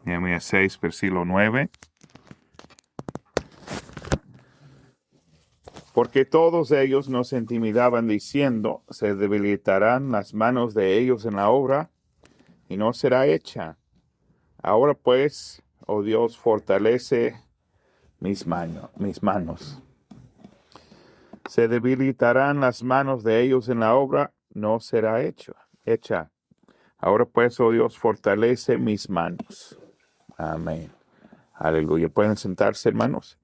Nehemías 6, versículo 9. Porque todos ellos nos intimidaban diciendo, se debilitarán las manos de ellos en la obra y no será hecha. Ahora pues, oh Dios, fortalece mis manos. Se debilitarán las manos de ellos en la obra, no será hecha. Ahora pues, oh Dios, fortalece mis manos. Amén. Aleluya. ¿Pueden sentarse, hermanos?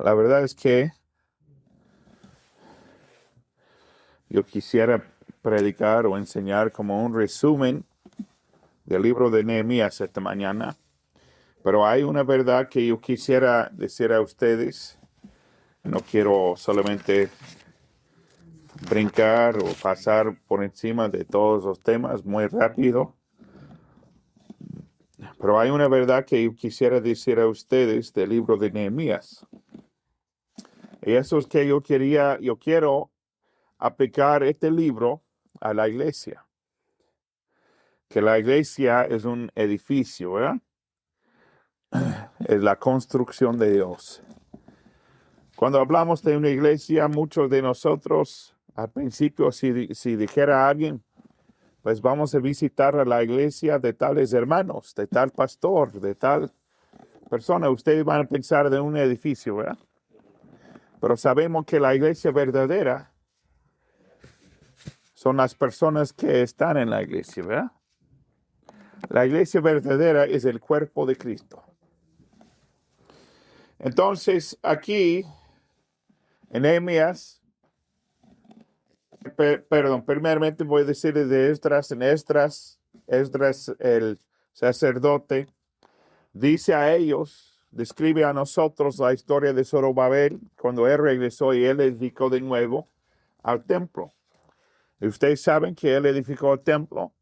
La verdad es que yo quisiera predicar o enseñar como un resumen del libro de Nehemías esta mañana, pero hay una verdad que yo quisiera decir a ustedes. No quiero solamente brincar o pasar por encima de todos los temas muy rápido, pero hay una verdad que yo quisiera decir a ustedes del libro de Nehemías. Y eso es que yo quiero aplicar este libro a la iglesia. Que la iglesia es un edificio, ¿verdad? Es la construcción de Dios. Cuando hablamos de una iglesia, muchos de nosotros, al principio, si dijera a alguien, pues vamos a visitar a la iglesia de tales hermanos, de tal pastor, de tal persona, ustedes van a pensar de un edificio, ¿verdad? Pero sabemos que la iglesia verdadera son las personas que están en la iglesia, ¿verdad? La iglesia verdadera es el cuerpo de Cristo. Entonces, aquí, en Nehemías, primeramente voy a decir de Esdras el sacerdote, dice a ellos, describe a nosotros la historia de Zorobabel, cuando él regresó y él edificó de nuevo al templo. Y ustedes saben que él edificó el templo,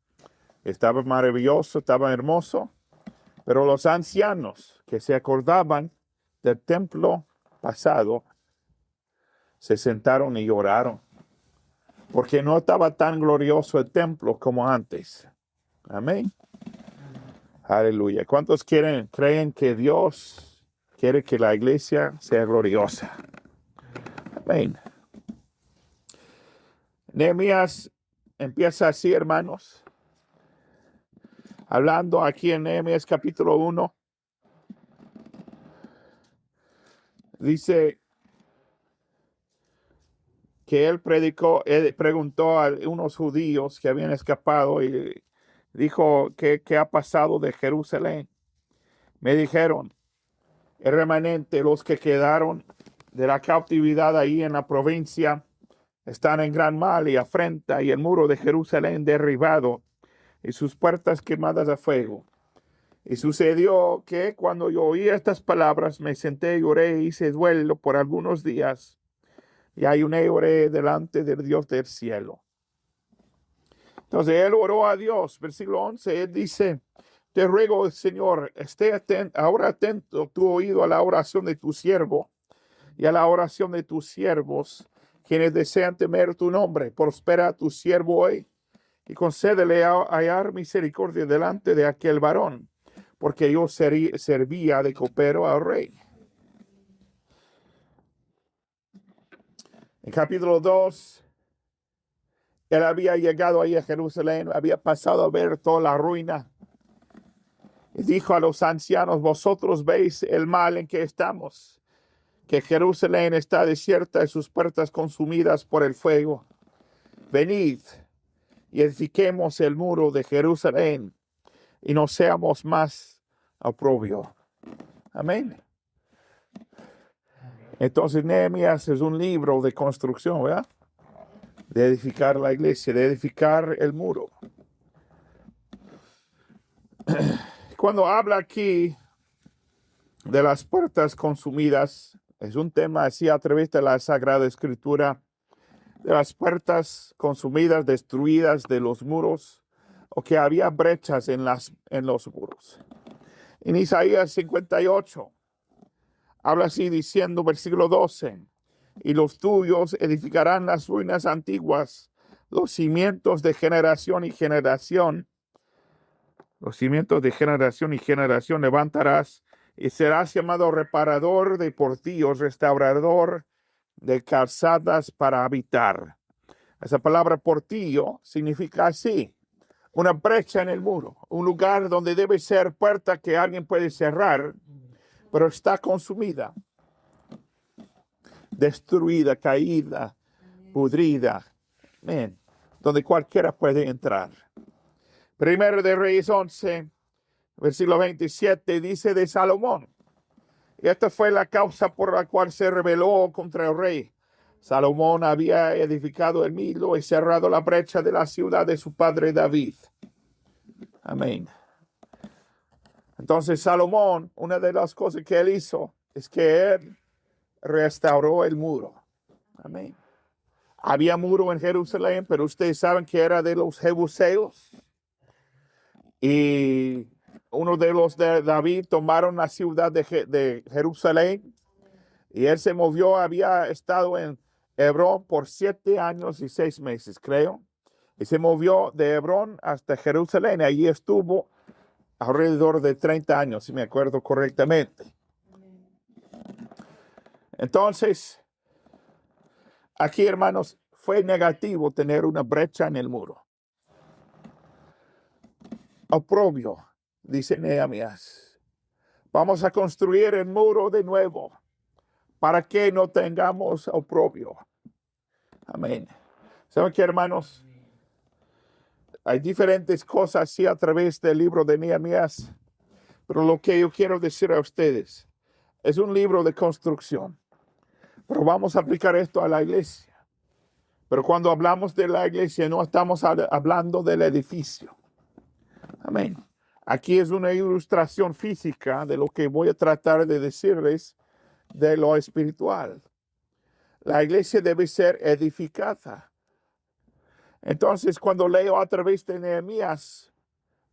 estaba maravilloso, estaba hermoso, pero los ancianos que se acordaban del templo pasado se sentaron y lloraron, porque no estaba tan glorioso el templo como antes. Amén. Aleluya. ¿Cuántos creen que Dios quiere que la iglesia sea gloriosa? Amén. Nehemías empieza así, hermanos. Hablando aquí en Nehemías capítulo 1. Dice que él preguntó a unos judíos que habían escapado y dijo, ¿qué ha pasado de Jerusalén? Me dijeron, el remanente, los que quedaron de la cautividad ahí en la provincia, están en gran mal y afrenta, y el muro de Jerusalén derribado, y sus puertas quemadas a fuego. Y sucedió que cuando yo oí estas palabras, me senté, lloré, hice duelo por algunos días, y ayuné y oré delante del Dios del cielo. Entonces él oró a Dios. Versículo 11, él dice, te ruego, Señor, ahora atento tu oído a la oración de tu siervo y a la oración de tus siervos, quienes desean temer tu nombre. Prospera a tu siervo hoy y concédele a hallar misericordia delante de aquel varón, porque yo servía de copero al rey. En capítulo 2, él había llegado ahí a Jerusalén, había pasado a ver toda la ruina. Y dijo a los ancianos, vosotros veis el mal en que estamos, que Jerusalén está desierta y sus puertas consumidas por el fuego. Venid y edifiquemos el muro de Jerusalén y no seamos más oprobio. Amén. Entonces Nehemías es un libro de construcción, ¿verdad? De edificar la iglesia, de edificar el muro. Cuando habla aquí de las puertas consumidas, es un tema así a través de la Sagrada Escritura, de las puertas consumidas, destruidas de los muros, o que había brechas en los muros. En Isaías 58, habla así diciendo, versículo 12, y los tuyos edificarán las ruinas antiguas, los cimientos de generación y generación Los cimientos de generación y generación levantarás y serás llamado reparador de portillos, restaurador de calzadas para habitar. Esa palabra portillo significa así: una brecha en el muro, un lugar donde debe ser puerta que alguien puede cerrar, pero está consumida, destruida, caída, pudrida, donde cualquiera puede entrar. Primero de Reyes 11, versículo 27, dice de Salomón. Y esta fue la causa por la cual se rebeló contra el rey. Salomón había edificado el Milo y cerrado la brecha de la ciudad de su padre David. Amén. Entonces Salomón, una de las cosas que él hizo es que él restauró el muro. Amén. Había muro en Jerusalén, pero ustedes saben que era de los jebuseos. Y uno de los de David tomaron la ciudad de Jerusalén. Y él se movió, había estado en Hebrón por 7 años y 6 meses, creo. Y se movió de Hebrón hasta Jerusalén. Allí estuvo alrededor de 30 años, si me acuerdo correctamente. Entonces, aquí, hermanos, fue negativo tener una brecha en el muro. Oprobio, dice Nehemías. Vamos a construir el muro de nuevo para que no tengamos oprobio. Amén. ¿Saben qué, hermanos? Hay diferentes cosas así a través del libro de Nehemías, pero lo que yo quiero decir a ustedes es un libro de construcción. Pero vamos a aplicar esto a la iglesia. Pero cuando hablamos de la iglesia no estamos hablando del edificio. Amén. Aquí es una ilustración física de lo que voy a tratar de decirles de lo espiritual. La iglesia debe ser edificada. Entonces, cuando leo a través de Nehemías,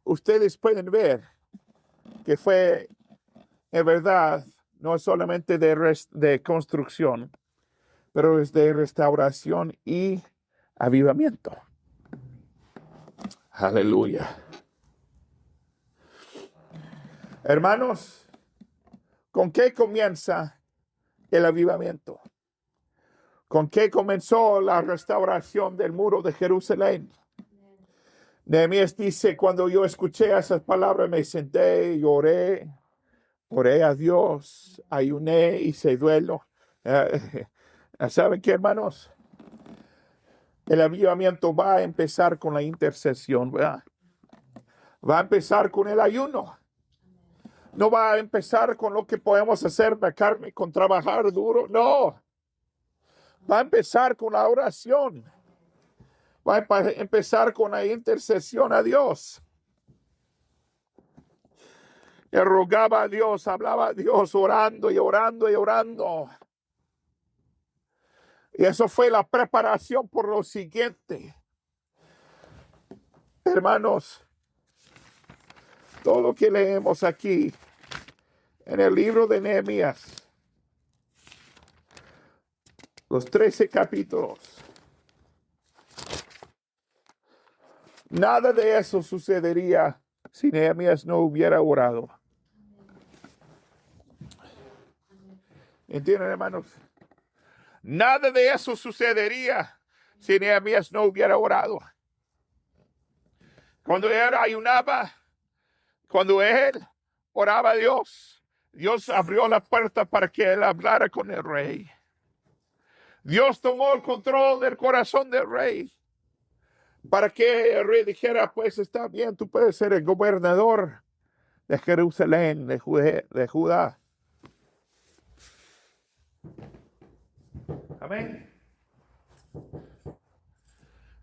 ustedes pueden ver que fue, en verdad, no es solamente de construcción, pero es de restauración y avivamiento. Aleluya. Hermanos, ¿con qué comienza el avivamiento? ¿Con qué comenzó la restauración del muro de Jerusalén? Nehemías dice: cuando yo escuché esas palabras me senté y oré a Dios, ayuné, hice duelo. ¿Saben qué, hermanos? El avivamiento va a empezar con la intercesión, ¿verdad? Va a empezar con el ayuno. No va a empezar con lo que podemos hacer la carne, con trabajar duro. No. Va a empezar con la oración. Va a empezar con la intercesión a Dios. Él rogaba a Dios, hablaba a Dios, orando y orando y orando. Y eso fue la preparación por lo siguiente. Hermanos, todo lo que leemos aquí en el libro de Nehemías, los 13 capítulos, nada de eso sucedería si Nehemías no hubiera orado. ¿Entienden, hermanos? Nada de eso sucedería si Nehemías no hubiera orado. Cuando él ayunaba, cuando él oraba a Dios, Dios abrió la puerta para que él hablara con el rey. Dios tomó el control del corazón del rey para que el rey dijera: pues está bien, tú puedes ser el gobernador de Jerusalén, de Judá. Amén.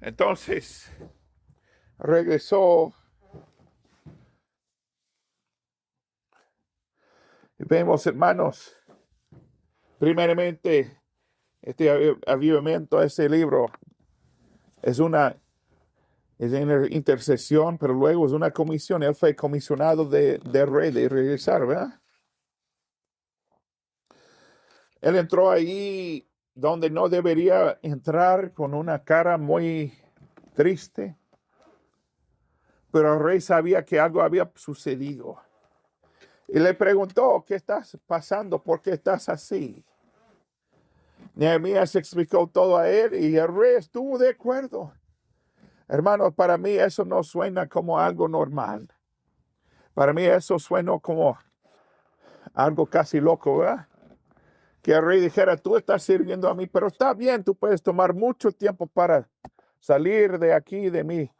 Entonces regresó y vemos, hermanos, primeramente este avivamiento, ese libro es una intercesión, pero luego es una comisión. Él fue comisionado de rey de regresar, ¿verdad? Él entró ahí donde no debería entrar, con una cara muy triste, Pero el rey sabía que algo había sucedido. Y le preguntó, ¿qué estás pasando? ¿Por qué estás así? Nehemías explicó todo a él y el rey estuvo de acuerdo. Hermanos, para mí eso no suena como algo normal. Para mí eso suena como algo casi loco, ¿verdad? Que el rey dijera, tú estás sirviendo a mí, pero está bien, tú puedes tomar mucho tiempo para salir de aquí, de mí,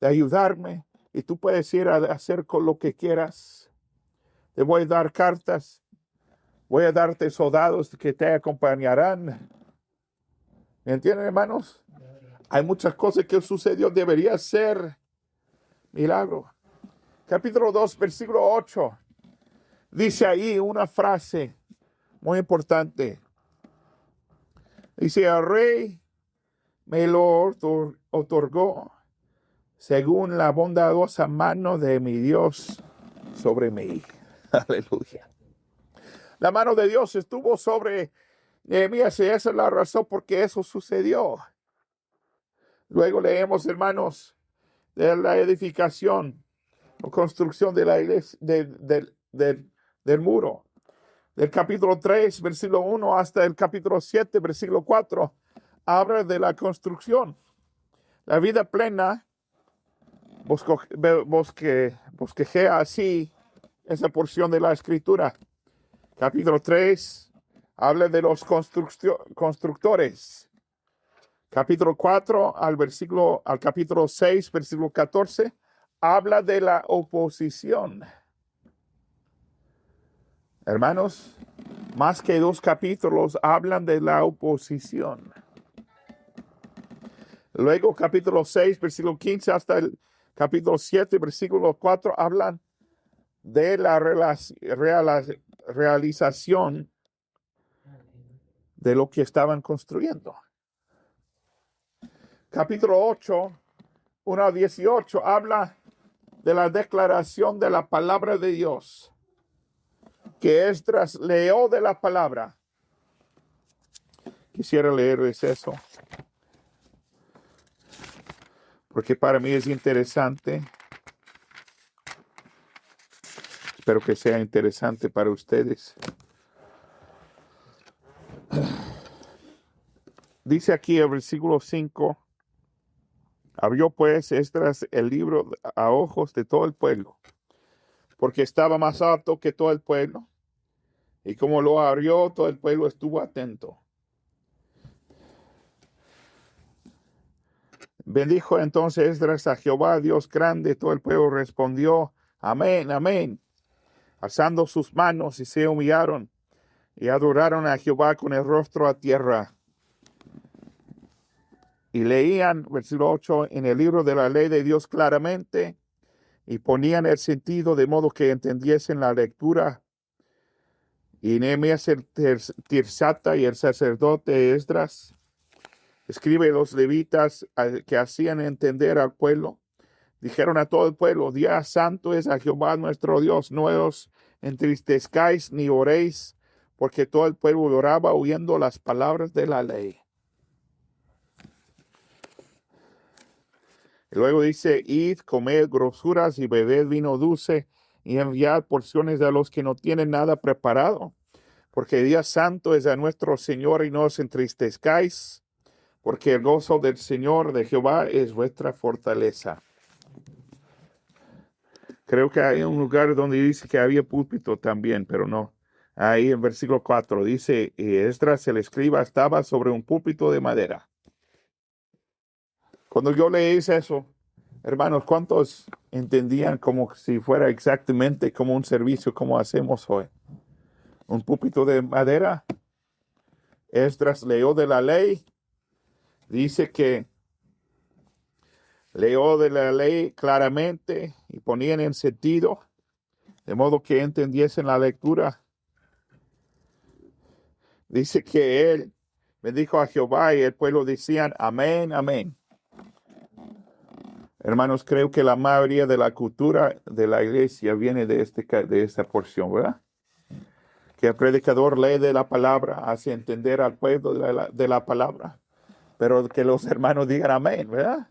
de ayudarme, y tú puedes ir a hacer con lo que quieras. Te voy a dar cartas, voy a darte soldados que te acompañarán. ¿Me entienden, hermanos? Hay muchas cosas que sucedió, debería ser milagro. Capítulo 2, versículo 8. Dice ahí una frase muy importante. Dice, el rey me lo otorgó según la bondadosa mano de mi Dios sobre mí. Aleluya. La mano de Dios estuvo sobre Nehemías y esa es la razón por qué eso sucedió. Luego leemos, hermanos, de la edificación o construcción de la iglesia, del muro. Del capítulo 3, versículo 1 hasta el capítulo 7, versículo 4, habla de la construcción. La vida plena bosquejea así esa porción de la escritura. Capítulo 3 habla de los constructores. Capítulo 4 al capítulo 6, versículo 14, habla de la oposición. Hermanos, más que 2 capítulos hablan de la oposición. Luego, capítulo 6, versículo 15 hasta el capítulo 7, versículo 4, hablan de la realización de lo que estaban construyendo. Capítulo 8, 1 a 18, habla de la declaración de la palabra de Dios, que Esdras leyó de la palabra. Quisiera leerles eso, porque para mí es interesante. Espero que sea interesante para ustedes. Dice aquí el versículo 5, abrió pues Esdras el libro a ojos de todo el pueblo, porque estaba más alto que todo el pueblo, y como lo abrió, todo el pueblo estuvo atento. Bendijo entonces Esdras a Jehová, Dios grande. Todo el pueblo respondió, amén, amén, alzando sus manos, y se humillaron y adoraron a Jehová con el rostro a tierra. Y leían, versículo 8, en el libro de la ley de Dios claramente, y ponían el sentido de modo que entendiesen la lectura. Y Nehemías el Tirsata y el sacerdote Esdras, escribe los levitas que hacían entender al pueblo, dijeron a todo el pueblo, día santo es a Jehová nuestro Dios, no os entristezcáis ni oréis, porque todo el pueblo oraba oyendo las palabras de la ley. Y luego dice, id, comed grosuras y bebed vino dulce, y enviad porciones a los que no tienen nada preparado, porque día santo es a nuestro Señor, y no os entristezcáis, porque el gozo del Señor de Jehová es vuestra fortaleza. Creo que hay un lugar donde dice que había púlpito también, pero no. Ahí en versículo 4 dice, y Esdras el escriba estaba sobre un púlpito de madera. Cuando yo leí eso, hermanos, ¿cuántos entendían como si fuera exactamente como un servicio como hacemos hoy? Un púlpito de madera. Esdras leyó de la ley. Dice que leyó de la ley claramente y ponían en sentido, de modo que entendiesen la lectura. Dice que él bendijo a Jehová y el pueblo decían amén, amén. Hermanos, creo que la mayoría de la cultura de la iglesia viene de esta porción, ¿verdad? Que el predicador lee de la palabra, hace entender al pueblo de la palabra, pero que los hermanos digan amén, ¿verdad?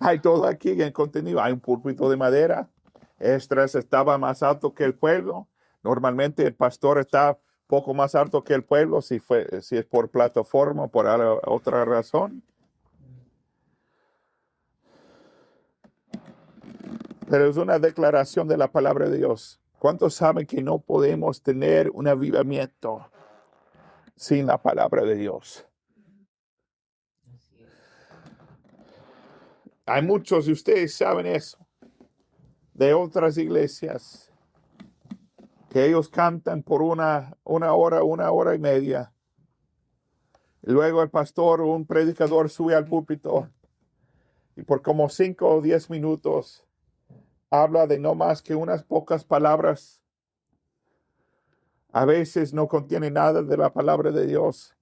Hay todo aquí en contenido. Hay un púlpito de madera. Esdras estaba más alto que el pueblo. Normalmente el pastor está poco más alto que el pueblo si es por plataforma o por otra razón. Pero es una declaración de la palabra de Dios. ¿Cuántos saben que no podemos tener un avivamiento sin la palabra de Dios? Hay muchos de ustedes saben eso, de otras iglesias, que ellos cantan por una hora y media. Luego el pastor o un predicador sube al púlpito y por como 5 o 10 minutos habla de no más que unas pocas palabras. A veces no contiene nada de la palabra de Dios,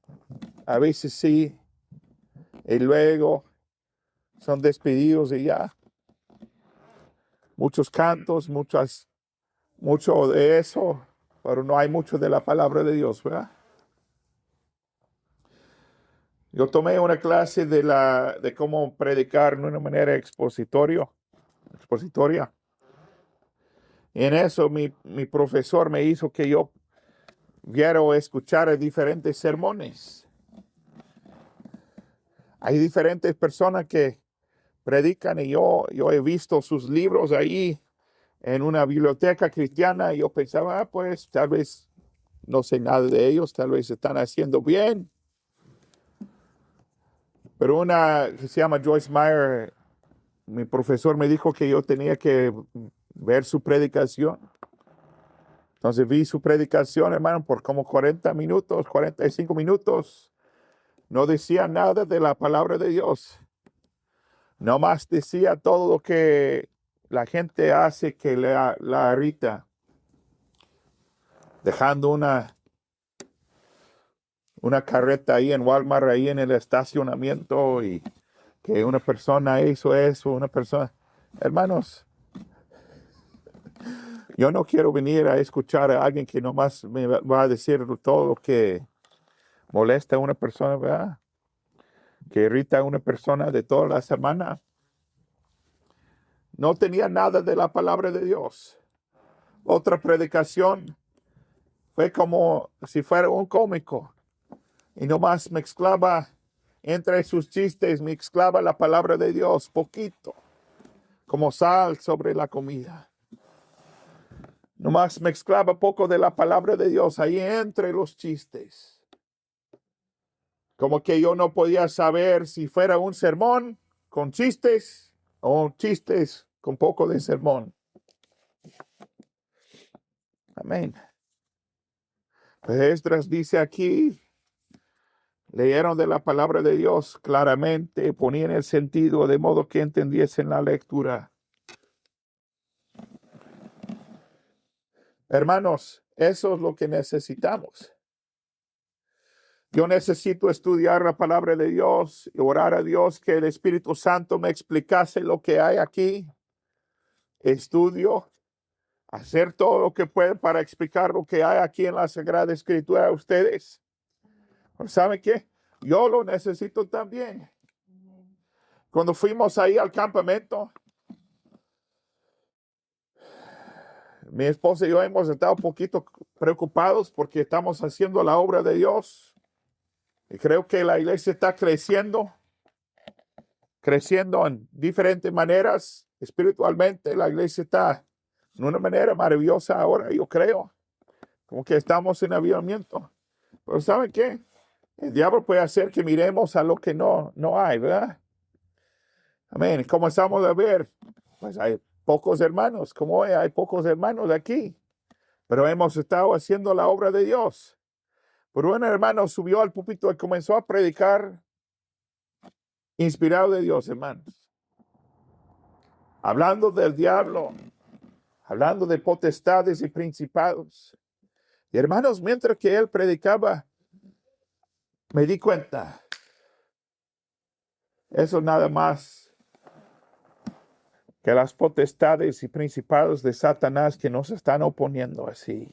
a veces sí, y luego son despedidos y ya. Muchos cantos, mucho de eso, pero no hay mucho de la palabra de Dios, ¿verdad? Yo tomé una clase de cómo predicar de una manera expositoria. En eso mi profesor me hizo que yo viera o escuchara diferentes sermones. Hay diferentes personas que predican y yo he visto sus libros ahí en una biblioteca cristiana y yo pensaba, pues tal vez no sé nada de ellos, tal vez están haciendo bien. Pero una que se llama Joyce Meyer, mi profesor me dijo que yo tenía que ver su predicación. Entonces vi su predicación, hermano, por como 40 minutos, 45 minutos. No decía nada de la palabra de Dios. Nomás decía todo lo que la gente hace que la irrita. Dejando una carreta ahí en Walmart, ahí en el estacionamiento y que una persona hizo eso, una persona. Hermanos, yo no quiero venir a escuchar a alguien que nomás me va a decir todo lo que molesta a una persona, ¿verdad? Que irrita a una persona de toda la semana. No tenía nada de la palabra de Dios. Otra predicación fue como si fuera un cómico y nomás mezclaba entre sus chistes, mezclaba la palabra de Dios poquito, como sal sobre la comida. Nomás mezclaba poco de la palabra de Dios ahí entre los chistes. Como que yo no podía saber si fuera un sermón con chistes o chistes con poco de sermón. Amén. Pues Esdras dice aquí, leyeron de la palabra de Dios claramente, ponían el sentido de modo que entendiesen la lectura. Hermanos, eso es lo que necesitamos. Yo necesito estudiar la palabra de Dios y orar a Dios que el Espíritu Santo me explicase lo que hay aquí. Estudio, hacer todo lo que pueda para explicar lo que hay aquí en la Sagrada Escritura a ustedes. ¿Saben qué? Yo lo necesito también. Cuando fuimos ahí al campamento, mi esposa y yo hemos estado un poquito preocupados porque estamos haciendo la obra de Dios. Y creo que la iglesia está creciendo en diferentes maneras. Espiritualmente, la iglesia está de una manera maravillosa ahora, yo creo. Como que estamos en avivamiento. Pero ¿saben qué? El diablo puede hacer que miremos a lo que no hay, ¿verdad? Amén. Como estamos a ver, pues hay pocos hermanos, como hoy hay pocos hermanos aquí. Pero hemos estado haciendo la obra de Dios. Pero un hermano subió al púlpito y comenzó a predicar inspirado de Dios, hermanos. Hablando del diablo, hablando de potestades y principados. Y hermanos, mientras que él predicaba, me di cuenta, eso nada más que las potestades y principados de Satanás que nos están oponiendo así.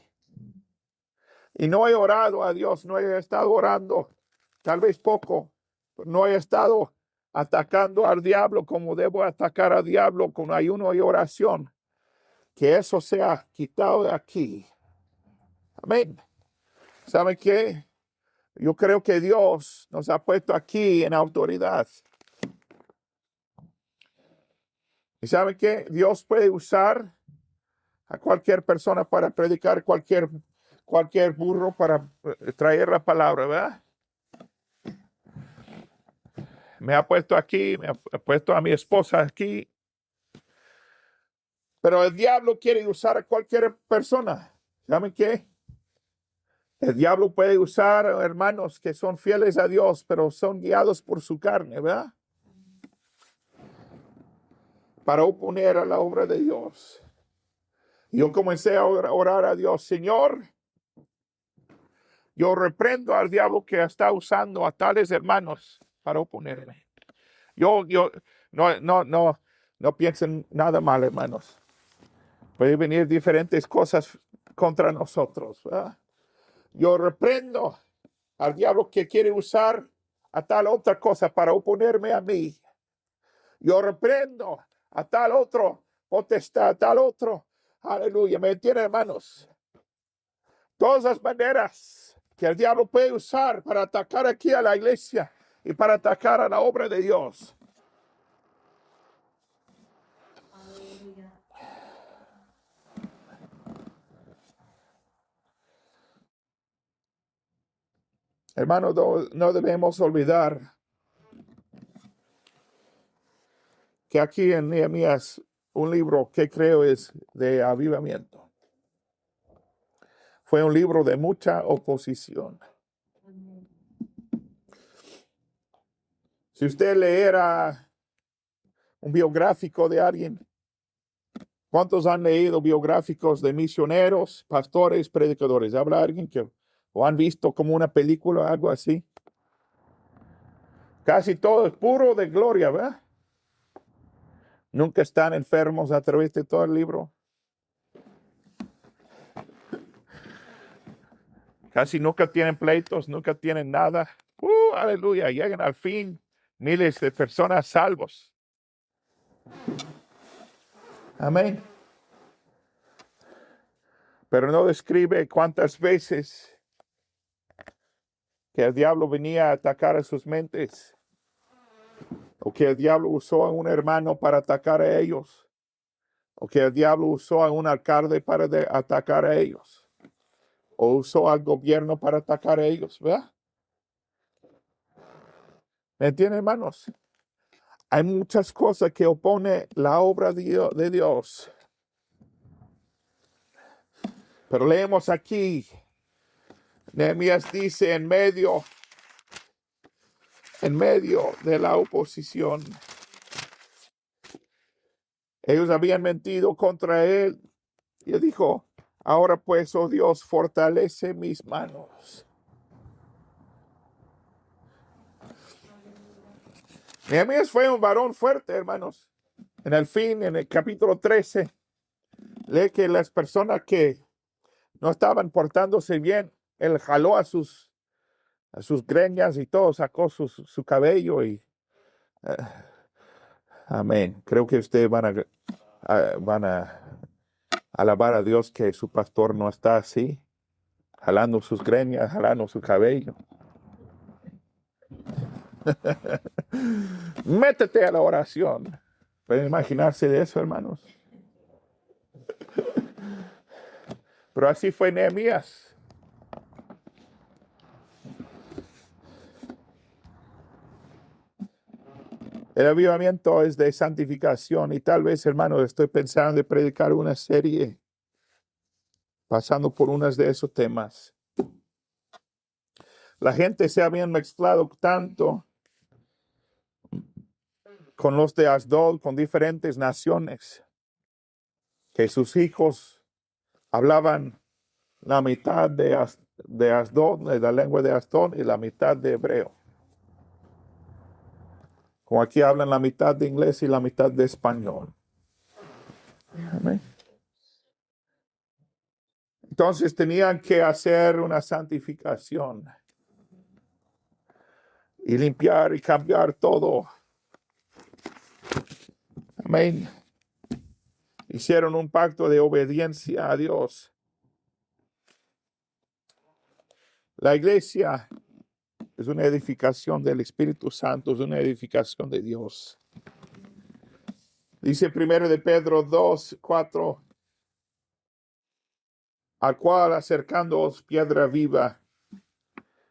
Y no he orado a Dios, no he estado orando, tal vez poco, no he estado atacando al diablo como debo atacar al diablo con ayuno y oración. Que eso sea quitado de aquí. Amén. ¿Sabe qué? Yo creo que Dios nos ha puesto aquí en autoridad. ¿Y sabe qué? Dios puede usar a cualquier persona para predicar, cualquier burro para traer la palabra, ¿verdad? Me ha puesto aquí, me ha puesto a mi esposa aquí. Pero el diablo quiere usar a cualquier persona. ¿Saben qué? El diablo puede usar hermanos que son fieles a Dios, pero son guiados por su carne, ¿verdad? Para oponer a la obra de Dios. Yo comencé a orar a Dios, Señor, yo reprendo al diablo que está usando a tales hermanos para oponerme. No piensen nada mal, hermanos. Pueden venir diferentes cosas contra nosotros, ¿verdad? Yo reprendo al diablo que quiere usar a tal otra cosa para oponerme a mí. Yo reprendo a tal otro potestad, a tal otro. Aleluya, ¿me entienden, hermanos? Todas las maneras que el diablo puede usar para atacar aquí a la iglesia y para atacar a la obra de Dios. Aleluya. Hermanos, no debemos olvidar que aquí en Nehemías, un libro que creo es de avivamiento. Fue un libro de mucha oposición. Si usted leera un biográfico de alguien, ¿cuántos han leído biográficos de misioneros, pastores, predicadores? ¿Habla alguien que o han visto como una película o algo así? Casi todo es puro de gloria, ¿verdad? Nunca están enfermos a través de todo el libro. Casi nunca tienen pleitos, nunca tienen nada. Aleluya, llegan al fin miles de personas salvos. Amén. Pero no describe cuántas veces que el diablo venía a atacar a sus mentes, o que el diablo usó a un hermano para atacar a ellos, o que el diablo usó a un alcalde para atacar a ellos, o usó al gobierno para atacar a ellos, ¿verdad? ¿Me entienden, hermanos? Hay muchas cosas que opone la obra de Dios. Pero leemos aquí, Nehemías dice, en medio de la oposición, ellos habían mentido contra él. Y él dijo, ahora pues, oh Dios, fortalece mis manos. Nehemías fue un varón fuerte, hermanos. En el capítulo 13, lee que las personas que no estaban portándose bien, él jaló a sus greñas y todo, sacó su cabello y amén. Creo que ustedes van a alabar a Dios que su pastor no está así, jalando sus greñas, jalando su cabello. Métete a la oración. ¿Pueden imaginarse de eso, hermanos? Pero así fue Nehemías. El avivamiento es de santificación y tal vez, hermanos, estoy pensando en predicar una serie pasando por unos de esos temas. La gente se había mezclado tanto con los de Asdod, con diferentes naciones, que sus hijos hablaban la mitad de Asdod, de la lengua de Asdod, y la mitad de hebreo. Como aquí hablan la mitad de inglés y la mitad de español. Amén. Entonces tenían que hacer una santificación y limpiar y cambiar todo Amén. Hicieron un pacto de obediencia a Dios. La iglesia es una edificación del Espíritu Santo, es una edificación de Dios. Dice 1 de Pedro 2:4, al cual acercándoos piedra viva,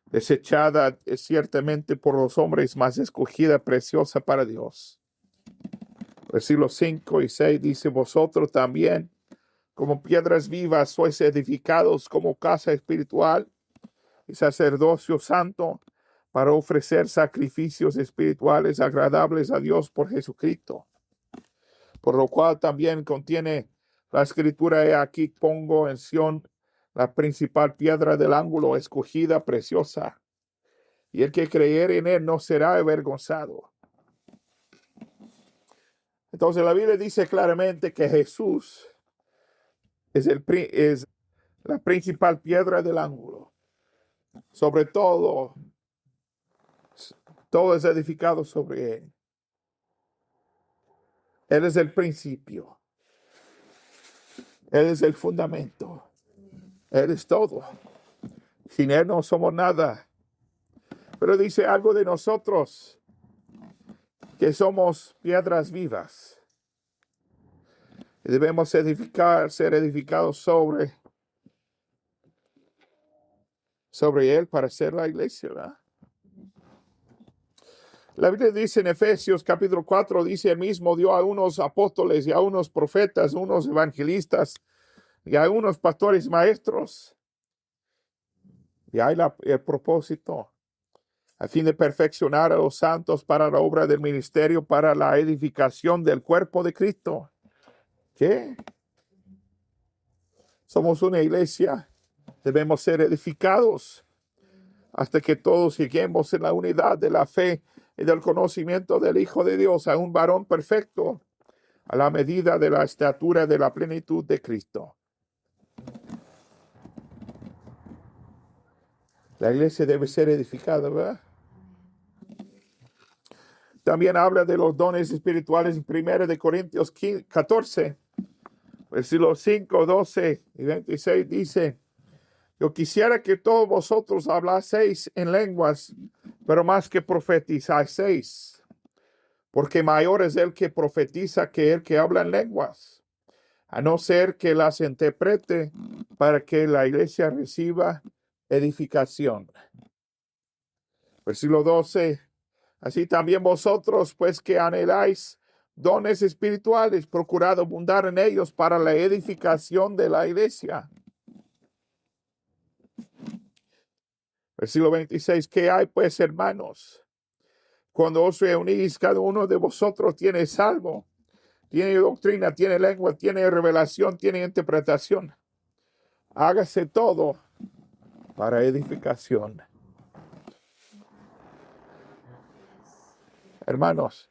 desechada es ciertamente por los hombres, mas escogida, preciosa para Dios. Versículos 5 y 6 dice, vosotros también, como piedras vivas, sois edificados como casa espiritual y sacerdocio santo, para ofrecer sacrificios espirituales agradables a Dios por Jesucristo. Por lo cual también contiene la escritura, he aquí pongo en Sión la principal piedra del ángulo, escogida, preciosa, y el que creyere en él no será avergonzado. Entonces la Biblia dice claramente que Jesús es la principal piedra del ángulo. Sobre todo es edificado sobre él. Él es el principio. Él es el fundamento. Él es todo. Sin él no somos nada. Pero dice algo de nosotros, que somos piedras vivas. Y debemos ser edificados sobre él para ser la iglesia, ¿verdad? La Biblia dice en Efesios capítulo 4, dice el mismo dio a unos apóstoles y a unos profetas, unos evangelistas y a unos pastores maestros. Y hay el propósito, a fin de perfeccionar a los santos para la obra del ministerio, para la edificación del cuerpo de Cristo. ¿Qué? Somos una iglesia, debemos ser edificados hasta que todos lleguemos en la unidad de la fe y del conocimiento del Hijo de Dios, a un varón perfecto, a la medida de la estatura de la plenitud de Cristo. La iglesia debe ser edificada, ¿verdad? También habla de los dones espirituales en 1 de Corintios 14, versículos 5, 12 y 26, dice, yo quisiera que todos vosotros hablaseis en lenguas, pero más que profetizaseis, porque mayor es el que profetiza que el que habla en lenguas, a no ser que las interprete para que la iglesia reciba edificación. Versículo 12, así también vosotros, pues que anheláis dones espirituales, procurad abundar en ellos para la edificación de la iglesia. Versículo 26, ¿qué hay pues, hermanos? Cuando os reunís, cada uno de vosotros tiene salvo, tiene doctrina, tiene lengua, tiene revelación, tiene interpretación. Hágase todo para edificación. Hermanos,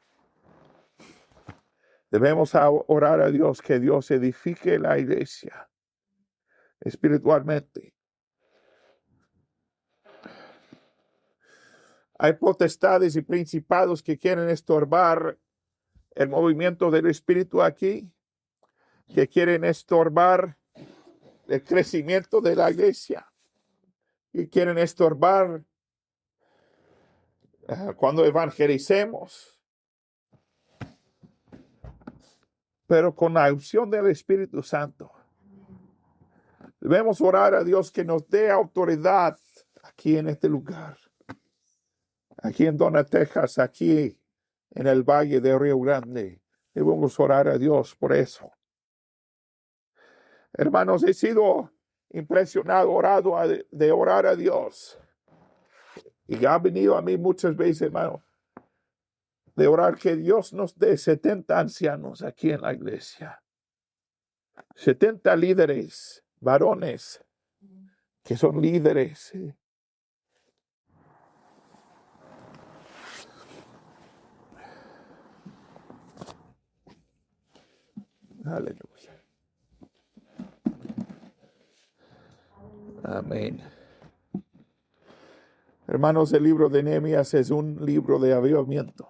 debemos orar a Dios que Dios edifique la iglesia espiritualmente. Hay potestades y principados que quieren estorbar el movimiento del Espíritu aquí, que quieren estorbar el crecimiento de la iglesia y quieren estorbar cuando evangelicemos. Pero con la unción del Espíritu Santo, debemos orar a Dios que nos dé autoridad aquí en este lugar, aquí en Donna, Texas, aquí en el Valle de Río Grande. Debemos orar a Dios por eso. Hermanos, he sido impresionado, de orar a Dios. Y ha venido a mí muchas veces, hermano, de orar que Dios nos dé 70 ancianos aquí en la iglesia. 70 líderes, varones, que son líderes. Aleluya. Amén. Hermanos, el libro de Nehemías es un libro de avivamiento.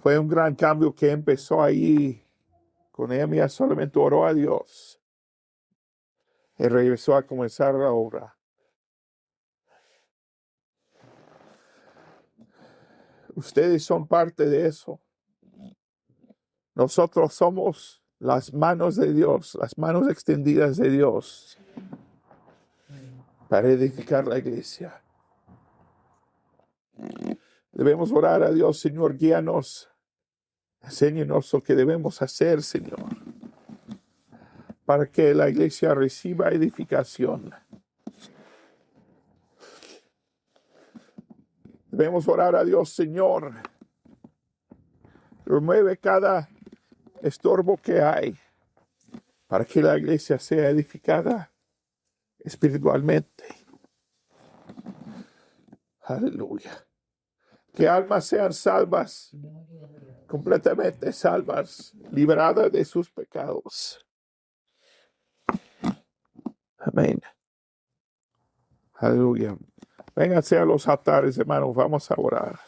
Fue un gran cambio que empezó ahí. Con ella solamente oró a Dios. Y regresó a comenzar la obra. Ustedes son parte de eso. Nosotros somos las manos de Dios, las manos extendidas de Dios para edificar la iglesia. Debemos orar a Dios, Señor, guíanos, enséñenos lo que debemos hacer, Señor, para que la iglesia reciba edificación. Debemos orar a Dios, Señor, remueve cada estorbo que hay para que la iglesia sea edificada espiritualmente. Aleluya. Que almas sean salvas, completamente salvas, liberadas de sus pecados. Amén. Aleluya. Vénganse a los altares, hermanos, vamos a orar.